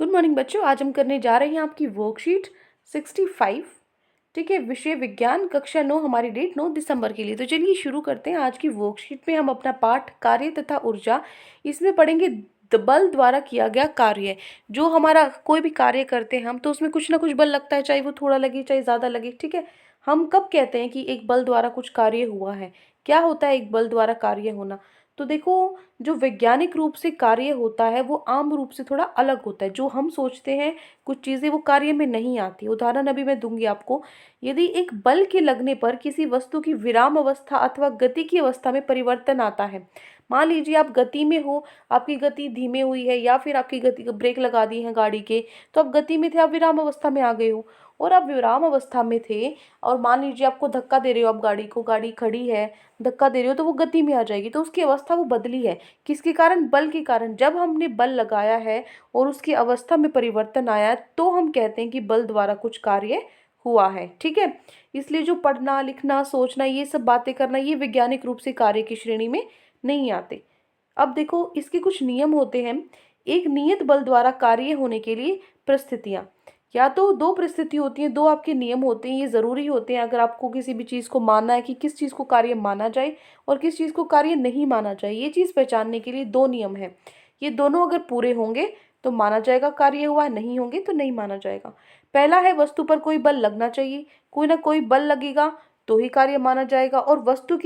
Good morning बच्चों, आज हम करने जा रहे हैं आपकी वर्कशीट 65। ठीक है, विषय विज्ञान, कक्षा 9, हमारी डेट 9 दिसंबर के लिए। तो चलिए शुरू करते हैं। आज की वर्कशीट में हम अपना पाठ कार्य तथा ऊर्जा, इसमें पढ़ेंगे बल द्वारा किया गया कार्य। जो हमारा कोई भी कार्य करते हैं हम, तो उसमें कुछ ना कुछ बल लगता है, चाहे वो थोड़ा लगे चाहे ज़्यादा लगे। ठीक है, हम कब कहते हैं कि एक बल द्वारा कुछ कार्य हुआ है, क्या होता है एक बल द्वारा कार्य होना। तो देखो, जो वैज्ञानिक रूप से कार्य होता है वो आम रूप से थोड़ा अलग होता है। जो हम सोचते हैं कुछ चीज़ें, वो कार्य में नहीं आती। उदाहरण अभी मैं दूंगी आपको। यदि एक बल के लगने पर किसी वस्तु की विराम अवस्था अथवा गति की अवस्था में परिवर्तन आता है, मान लीजिए आप गति में हो, आपकी गति धीमे हुई है, या फिर आपकी गति, ब्रेक लगा दी है गाड़ी के, तो आप गति में थे, आप विराम अवस्था में आ गए हो। और आप विराम अवस्था में थे और मान लीजिए आपको धक्का दे रहे हो, आप गाड़ी को, गाड़ी खड़ी है, धक्का दे रहे हो, तो वो गति में आ जाएगी। तो उसकी अवस्था वो बदली है, किसके कारण? बल के कारण। जब हमने बल लगाया है और उसकी अवस्था में परिवर्तन आया है, तो हम कहते हैं कि बल द्वारा कुछ कार्य हुआ है। ठीक है, इसलिए जो पढ़ना, लिखना, सोचना, ये सब बातें करना, ये वैज्ञानिक रूप से कार्य की श्रेणी में नहीं आते। अब देखो, इसके कुछ नियम होते हैं। एक नियत बल द्वारा कार्य होने के लिए परिस्थितियां, या तो दो परिस्थिति होती हैं, दो आपके नियम होते हैं, ये ज़रूरी होते हैं अगर आपको किसी भी चीज़ को मानना है कि किस चीज़ को कार्य माना जाए और किस चीज़ को कार्य नहीं माना जाए। ये चीज़ पहचानने के लिए दो नियम हैं। ये दोनों अगर पूरे होंगे तो माना जाएगा कार्य हुआ, नहीं होंगे तो नहीं माना जाएगा। पहला है, वस्तु पर कोई बल लगना चाहिए, कोई ना कोई बल लगेगा तो ही कार्य माना जाएगा। और वस्तु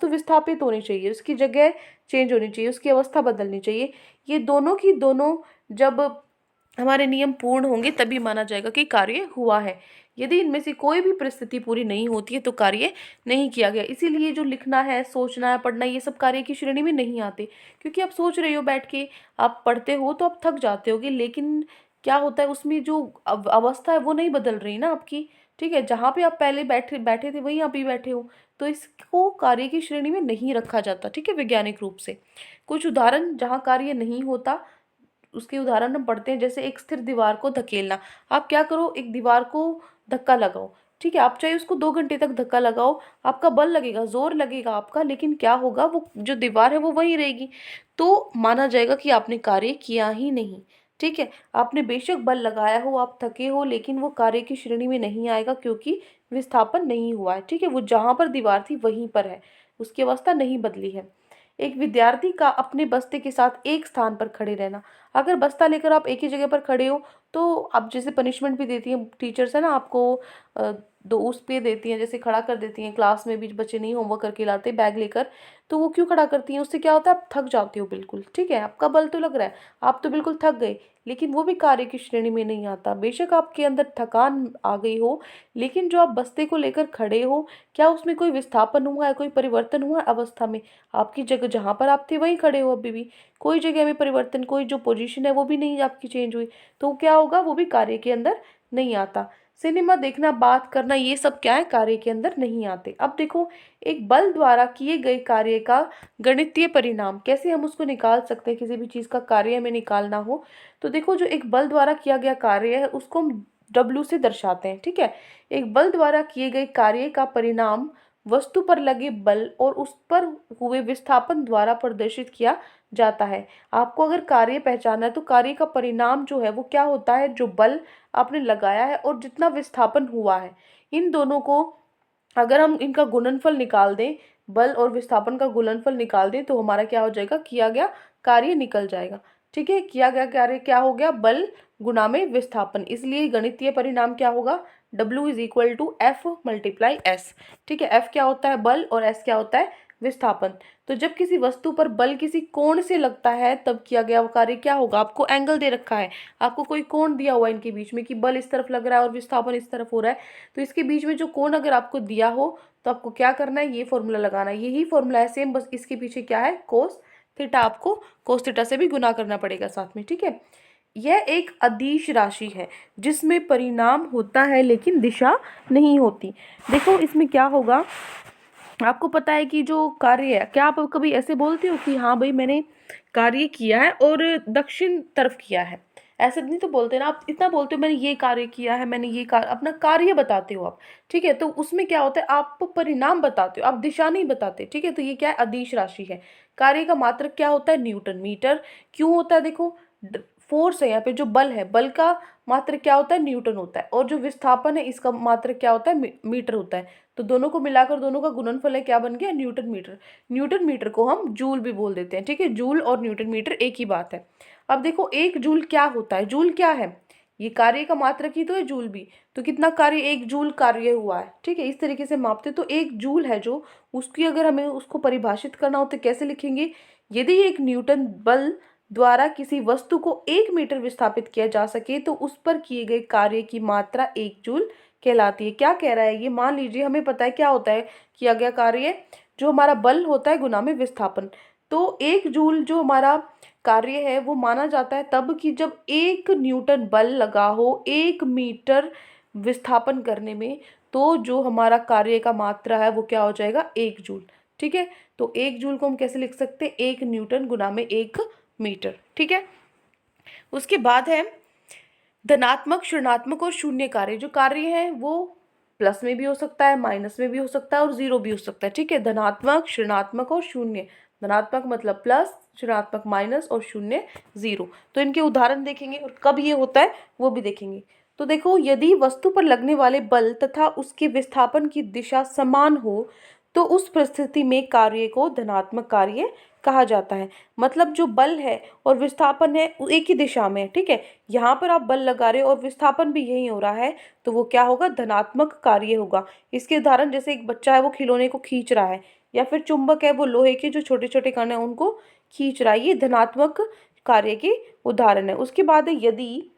विस्थापित होनी चाहिए, उसकी जगह चेंज होनी चाहिए, उसकी अवस्था बदलनी चाहिए। ये दोनों की दोनों जब हमारे नियम पूर्ण होंगे तभी माना जाएगा कि कार्य हुआ है। यदि इनमें से कोई भी परिस्थिति पूरी नहीं होती है तो कार्य नहीं किया गया। इसीलिए जो लिखना है, सोचना है, पढ़ना, ये सब कार्य की श्रेणी में नहीं आते। क्योंकि आप सोच रहे हो बैठ के, आप पढ़ते हो तो आप थक जाते होगे, लेकिन क्या होता है उसमें जो अवस्था है वो नहीं बदल रही ना आपकी। ठीक है, जहाँ पे आप पहले बैठे बैठे थे वहीं आप भी बैठे हो, तो इसको कार्य की श्रेणी में नहीं रखा जाता। ठीक है, वैज्ञानिक रूप से कुछ उदाहरण जहाँ कार्य नहीं होता, उसके उदाहरण हम पढ़ते हैं। जैसे एक स्थिर दीवार को धकेलना। आप क्या करो, एक दीवार को धक्का लगाओ। ठीक है, आप चाहे उसको 2 घंटे तक धक्का लगाओ, आपका बल लगेगा, जोर लगेगा आपका, लेकिन क्या होगा, वो जो दीवार है वो वहीं रहेगी। तो माना जाएगा कि आपने कार्य किया ही नहीं। ठीक है, आपने बेशक बल लगाया हो, आप थके हो, लेकिन वो कार्य की श्रेणी में नहीं आएगा क्योंकि विस्थापन नहीं हुआ है। ठीक है, वो जहां पर दीवार थी वहीं पर है, उसकी अवस्था नहीं बदली है। एक विद्यार्थी का अपने बस्ते के साथ एक स्थान पर खड़े रहना। अगर बस्ता लेकर आप एक ही जगह पर खड़े हो, तो आप जैसे पनिशमेंट भी देती हैं टीचर्स, है ना, आपको दो उस पे देती हैं, जैसे खड़ा कर देती हैं। क्लास में भी बच्चे नहीं होमवर्क करके लाते बैग लेकर, तो वो क्यों खड़ा करती हैं? उससे क्या होता है, आप थक जाते हो बिल्कुल। ठीक है, आपका बल तो लग रहा है, आप तो बिल्कुल थक गए, लेकिन वो भी कार्य की श्रेणी में नहीं आता। बेशक आपके अंदर थकान आ गई हो, लेकिन जो आप बस्ते को लेकर खड़े हो, क्या उसमें कोई विस्थापन हुआ है, कोई परिवर्तन हुआ है अवस्था में? आपकी जगह जहाँ पर आप थे वहीं खड़े हो अभी भी, कोई जगह में परिवर्तन, कोई जो पोजीशन है वो भी नहीं आपकी चेंज हुई, तो क्या होगा, वो भी कार्य के अंदर नहीं आता। सिनेमा देखना, बात करना, ये सब क्या है, कार्य के अंदर नहीं आते। अब देखो, एक बल द्वारा किए गए कार्य का गणितीय परिणाम, कैसे हम उसको निकाल सकते हैं, किसी भी चीज का कार्य हमें निकालना हो तो देखो, जो एक बल द्वारा किया गया कार्य है उसको हम W से दर्शाते हैं। ठीक है, एक बल द्वारा किए गए कार्य का परिणाम वस्तु पर लगे बल और उस पर हुए विस्थापन द्वारा प्रदर्शित किया जाता है। आपको अगर कार्य पहचानना है तो कार्य का परिणाम जो है वो क्या होता है, जो बल आपने लगाया है और जितना विस्थापन हुआ है, इन दोनों को अगर हम इनका गुणनफल निकाल दें, बल और विस्थापन का गुणनफल निकाल दें, तो हमारा क्या हो जाएगा, किया गया कार्य निकल जाएगा। ठीक है, किया गया कार्य क्या हो गया, बल गुणा में विस्थापन। इसलिए गणितीय परिणाम क्या होगा, W is equal to F multiply S। ठीक है, F क्या होता है, बल, और S क्या होता है, विस्थापन। तो जब किसी वस्तु पर बल किसी कोण से लगता है तब किया गया वो कार्य क्या होगा। आपको एंगल दे रखा है, आपको कोई कोण दिया हुआ है इनके बीच में कि बल इस तरफ लग रहा है और विस्थापन इस तरफ हो रहा है, तो इसके बीच में जो कोण अगर आपको दिया हो तो आपको क्या करना है, ये फॉर्मूला लगाना है। यही फॉर्मूला है सेम, बस इसके पीछे क्या है, कोस थीटा। आपको कोस थीटा से भी गुना करना पड़ेगा साथ में। ठीक है, यह एक अदिश राशि है जिसमें परिणाम होता है लेकिन दिशा नहीं होती। देखो, इसमें क्या होगा, आपको पता है कि जो कार्य है, क्या आप कभी ऐसे बोलते हो कि हाँ भाई मैंने कार्य किया है और दक्षिण तरफ किया है, ऐसे नहीं तो बोलते ना। आप इतना बोलते हो मैंने ये कार्य किया है, मैंने ये कार्य, अपना कार्य बताते हो आप। ठीक है, तो उसमें क्या होता है, आप परिणाम बताते हो, आप दिशा नहीं बताते। ठीक है, तो ये क्या है, अदिश राशि है। कार्य का मात्रक क्या होता है, न्यूटन मीटर। क्यों होता है, देखो फोर्स है यहाँ पे, जो बल है, बल का मात्रक क्या होता है, न्यूटन होता है, और जो विस्थापन है इसका मात्रक क्या होता है, मीटर होता है। तो दोनों को मिलाकर दोनों का गुणनफल है, क्या बन गया, न्यूटन मीटर। न्यूटन मीटर को हम जूल भी बोल देते हैं, ठीक है। जूल और न्यूटन मीटर एक ही बात है। अब देखो एक जूल क्या होता है, जूल क्या है, ये कार्य का मात्रक ही तो है जूल भी। तो कितना कार्य, एक जूल कार्य हुआ है, ठीक है। इस तरीके से मापते, तो एक जूल है जो, उसकी अगर हमें उसको परिभाषित करना हो तो कैसे लिखेंगे, यदि एक न्यूटन बल द्वारा किसी वस्तु को 1 मीटर विस्थापित किया जा सके तो उस पर किए गए कार्य की मात्रा 1 जूल कहलाती है। क्या कह रहा है ये, मान लीजिए हमें पता है क्या होता है किया गया कार्य, जो हमारा बल होता है गुना में विस्थापन। तो 1 जूल जो हमारा कार्य है वो माना जाता है तब कि जब 1 न्यूटन बल लगा हो 1 मीटर विस्थापन करने में, तो जो हमारा कार्य का मात्रा है वो क्या हो जाएगा, 1 जूल, ठीक है। तो 1 जूल को हम कैसे लिख सकते हैं, 1 न्यूटन गुना में 1 मीटर, ठीक है। उसके बाद है धनात्मक, ऋणात्मक और शून्य कार्य। जो कार्य है वो प्लस में भी हो सकता है, माइनस में भी हो सकता है और जीरो भी हो सकता है, ठीक है। धनात्मक, ऋणात्मक और शून्य। धनात्मक मतलब प्लस, ऋणात्मक माइनस और शून्य जीरो। तो इनके उदाहरण देखेंगे और कब ये होता है वो भी देखेंगे। तो देखो, यदि वस्तु पर लगने वाले बल तथा उसके विस्थापन की दिशा समान हो तो उस परिस्थिति में कार्य को धनात्मक कार्य कहा जाता है। मतलब जो बल है और विस्थापन है वो एक ही दिशा में है, ठीक है। यहाँ पर आप बल लगा रहे हो और विस्थापन भी यही हो रहा है, तो वो क्या होगा, धनात्मक कार्य होगा। इसके उदाहरण जैसे एक बच्चा है वो खिलौने को खींच रहा है, या फिर चुंबक है वो लोहे के जो छोटे छोटे कण है उनको खींच रहा है, ये धनात्मक कार्य के उदाहरण है। उसके बाद है, यदि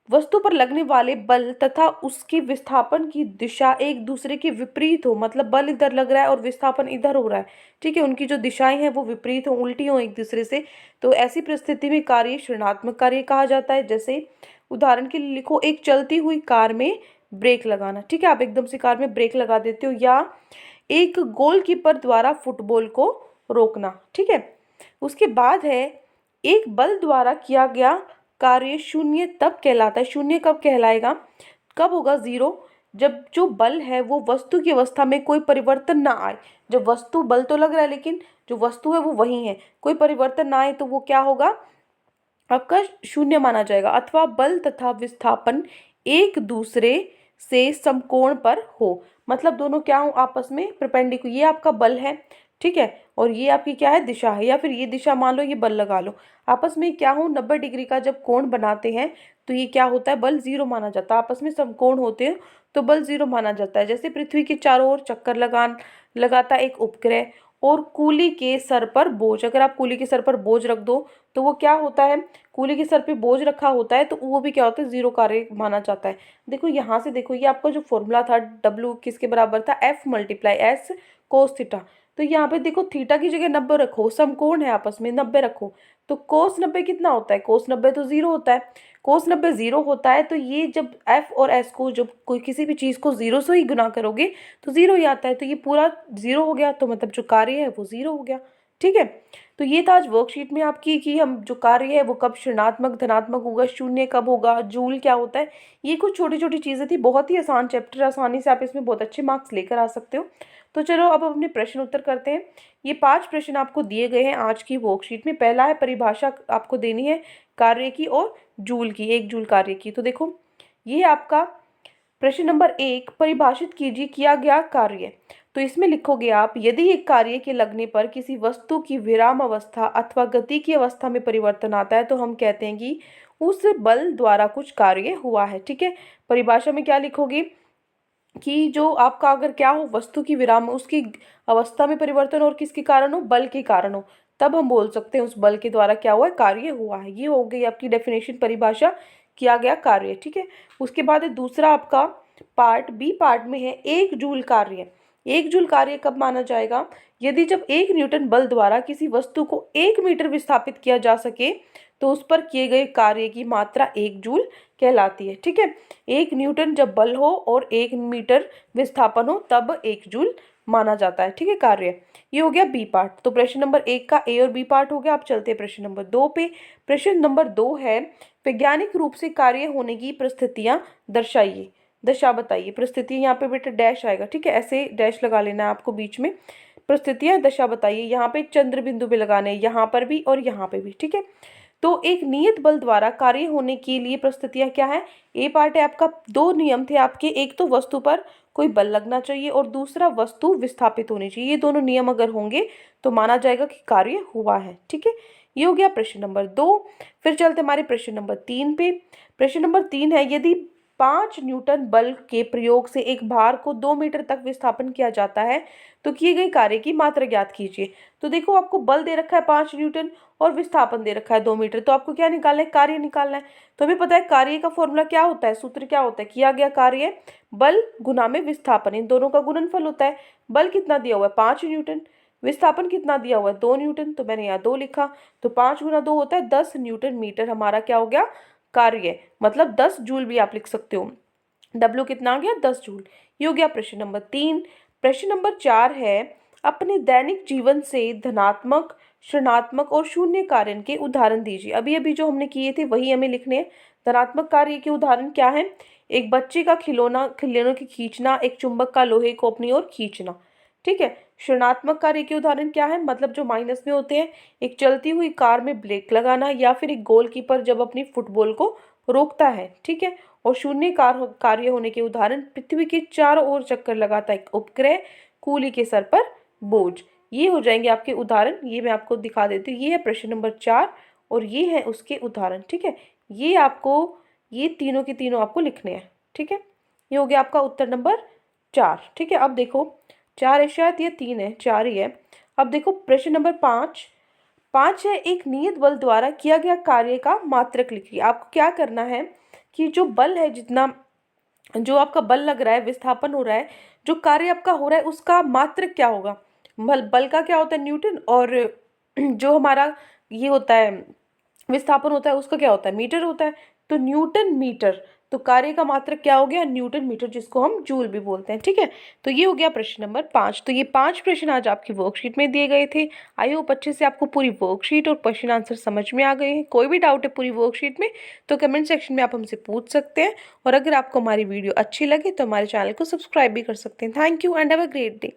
वस्तु पर लगने वाले बल तथा उसके विस्थापन की दिशा एक दूसरे के विपरीत हो, मतलब बल इधर लग रहा है और विस्थापन इधर हो रहा है, ठीक है, उनकी जो दिशाएं हैं वो विपरीत हो, उल्टी हो एक दूसरे से, तो ऐसी परिस्थिति में कार्य ऋणात्मक कार्य कहा जाता है। जैसे उदाहरण के लिए लिखो, एक चलती हुई कार में ब्रेक लगाना, ठीक है, आप एकदम से कार में ब्रेक लगा देते हो, या एक गोलकीपर द्वारा फुटबॉल को रोकना, ठीक है। उसके बाद है, एक बल द्वारा किया गया कार्य शून्य तब कहलाता है। शून्य कब कहलाएगा, कब होगा जीरो, जब जो बल है वो वस्तु की अवस्था में कोई परिवर्तन ना आए। जब वस्तु, बल तो लग रहा है लेकिन जो वस्तु है वो वही है, कोई परिवर्तन ना आए तो वो क्या होगा, आपका शून्य माना जाएगा। अथवा बल तथा विस्थापन एक दूसरे से समकोण पर हो, मतलब दोनों क्या हो, आपस में परपेंडिकुलर, ये आपका बल है, ठीक है, और ये आपकी क्या है, दिशा है, या फिर ये दिशा मान लो, ये बल लगा लो, आपस में क्या हो, 90 डिग्री का जब कोण बनाते हैं तो ये क्या होता है, बल जीरो माना जाता है। आपस में समकोण होते हैं तो बल जीरो माना जाता है। जैसे पृथ्वी के चारों ओर चक्कर लगाता एक उपग्रह और कूली के सर पर बोझ, अगर आप कूली के सर पर बोझ रख दो तो वो क्या होता है, कूली के सर पे बोझ रखा होता है तो वो भी क्या होता है, जीरो कार्य माना जाता है। देखो यहाँ से देखो, ये आपका जो फॉर्मूला था, डब्ल्यू किसके बराबर था, F multiply S cos theta. तो यहाँ पे देखो, थीटा की जगह 90 रखो, समकोण है आपस में, 90 रखो, तो कोस 90 कितना होता है, कोस 90 तो जीरो होता है। कोस 90 जीरो होता है, तो ये जब एफ और एस को, जब कोई किसी भी चीज को जीरो से ही गुना करोगे तो जीरो ही आता है, तो ये पूरा जीरो हो गया, तो मतलब जो कार्य है वो जीरो हो गया, ठीक है। तो ये था आज वर्कशीट में आपकी, कि हम जो कार्य है वो कब ऋणात्मक धनात्मक होगा, शून्य कब होगा, जूल क्या होता है, ये कुछ छोटी छोटी चीजें थी। बहुत ही आसान चैप्टर, आसानी से आप इसमें बहुत अच्छे मार्क्स लेकर आ सकते हो। तो चलो अब अपने प्रश्न उत्तर करते हैं। ये 5 प्रश्न आपको दिए गए हैं आज की वर्कशीट में। पहला है, परिभाषा आपको देनी है कार्य की और जूल की, 1 जूल कार्य की। तो देखो, ये आपका प्रश्न नंबर 1, परिभाषित कीजिए किया गया कार्य। तो इसमें लिखोगे आप, यदि एक कार्य के लगने पर किसी वस्तु की विराम अवस्था अथवा गति की अवस्था में परिवर्तन आता है तो हम कहते हैं कि उस बल द्वारा कुछ कार्य हुआ है, ठीक है। परिभाषा में क्या लिखोगे कि जो आपका अगर क्या हो, वस्तु की विराम, उसकी अवस्था में परिवर्तन और किसके कारण हो, बल के कारण हो, तब हम बोल सकते हैं उस बल के द्वारा क्या हुआ है, कार्य हुआ है। ये हो गई आपकी डेफिनेशन, परिभाषा, किया गया कार्य, ठीक है। उसके बाद है दूसरा आपका पार्ट, बी पार्ट में है 1 जूल कार्य। 1 जूल कार्य कब माना जाएगा, यदि जब 1 न्यूटन बल द्वारा किसी वस्तु को 1 मीटर विस्थापित किया जा सके तो उस पर किए गए कार्य की मात्रा 1 जूल कहलाती है, ठीक है। 1 न्यूटन जब बल हो और 1 मीटर विस्थापन हो तब 1 जूल माना जाता है, ठीक है, कार्य। ये हो गया बी पार्ट। तो प्रश्न नंबर 1 का ए और बी पार्ट हो गया। आप चलते हैं प्रश्न नंबर 2 पे। प्रश्न नंबर 2 है, वैज्ञानिक रूप से कार्य होने की परिस्थितियां दर्शाइए, दशा बताइए। परिस्थिति यहाँ पे बेटा डैश आएगा, ठीक है, ऐसे डैश लगा लेना है आपको बीच में। परिस्थितियां दशा बताइए, यहाँ पे चंद्र बिंदु पे लगाने, यहाँ पर भी और यहाँ पे भी, ठीक है। तो एक नियत बल द्वारा कार्य होने के लिए परिस्थितियां क्या है। ए पार्ट है आपका, दो नियम थे आपके, एक तो वस्तु पर कोई बल लगना चाहिए और दूसरा वस्तु विस्थापित होनी चाहिए। ये दोनों नियम अगर होंगे तो माना जाएगा कि कार्य हुआ है। ठीक है, ये हो गया प्रश्न नंबर 2। फिर चलते हमारे प्रश्न नंबर 3 पे। प्रश्न नंबर 3 है, यदि 5 न्यूटन बल के प्रयोग से एक भार को 2 मीटर तक विस्थापन किया जाता है तो किए गए कार्य की मात्रा ज्ञात कीजिए। तो देखो, आपको बल दे रखा है 5 न्यूटन और विस्थापन दे रखा है 2 मीटर, तो आपको क्या निकालना है, कार्य निकालना है। तो हमें पता है कार्य का फॉर्मूला क्या होता है, सूत्र क्या होता है, किया गया कार्य बल गुना में विस्थापन, इन दोनों का गुणनफल होता है। बल कितना दिया हुआ है 5 न्यूटन, विस्थापन कितना दिया हुआ है 2 न्यूटन, तो मैंने यहाँ 2 लिखा। तो 5 गुना 2 होता है 10 न्यूटन मीटर, हमारा क्या हो गया, कार्य, मतलब 10 जूल भी आप लिख सकते हो। W कितना आ गया, 10 जूल। ये हो गया प्रश्न नंबर 3। प्रश्न नंबर 4 है, अपने दैनिक जीवन से धनात्मक, ऋणात्मक और शून्य कारण के उदाहरण दीजिए। अभी अभी जो हमने किए थे वही हमें लिखने हैं। धनात्मक कार्य के उदाहरण क्या है, एक बच्चे का खिलौनों की खींचना, एक चुंबक का लोहे को अपनी ओर खींचना। ठीक है, ऋणात्मक कार्य के उदाहरण क्या है, मतलब जो माइनस में होते हैं, एक चलती हुई कार में ब्रेक लगाना या फिर एक गोलकीपर जब अपनी फुटबॉल को रोकता है। ठीक है, और शून्य कार्य होने के उदाहरण, पृथ्वी के चारों ओर चक्कर लगाता है एक उपग्रह, कूली के सर पर बोझ। ये हो जाएंगे आपके उदाहरण, ये मैं आपको दिखा देती हूँ। ये है प्रश्न नंबर 4 और ये है उसके उदाहरण। ठीक है, ये आपको, ये तीनों के तीनों आपको लिखने हैं। ठीक है, ये हो गया आपका उत्तर नंबर 4। ठीक है, अब देखो 4 है शायद, ये 3 है, 4 ही है। अब देखो प्रश्न नंबर 5 है, एक नियत बल द्वारा किया गया कार्य का मात्रक लिखिए। आपको क्या करना है कि जो बल है, जितना जो आपका बल लग रहा है, विस्थापन हो रहा है, जो कार्य आपका हो रहा है, उसका मात्रक क्या होगा। बल का क्या होता है, न्यूटन, और जो हमारा ये होता है विस्थापन होता है, उसका क्या होता है, मीटर होता है। तो न्यूटन मीटर, तो कार्य का मात्रक क्या हो गया, न्यूटन मीटर, जिसको हम जूल भी बोलते हैं। ठीक है, तो ये हो गया प्रश्न नंबर 5। तो ये 5 प्रश्न आज आपकी वर्कशीट में दिए गए थे। आई होप अच्छे से आपको पूरी वर्कशीट और क्वेश्चन आंसर समझ में आ गए हैं। कोई भी डाउट है पूरी वर्कशीट में तो कमेंट सेक्शन में आप हमसे पूछ सकते हैं। और अगर आपको हमारी वीडियो अच्छी लगे तो हमारे चैनल को सब्सक्राइब भी कर सकते हैं। Thank you and have a great day.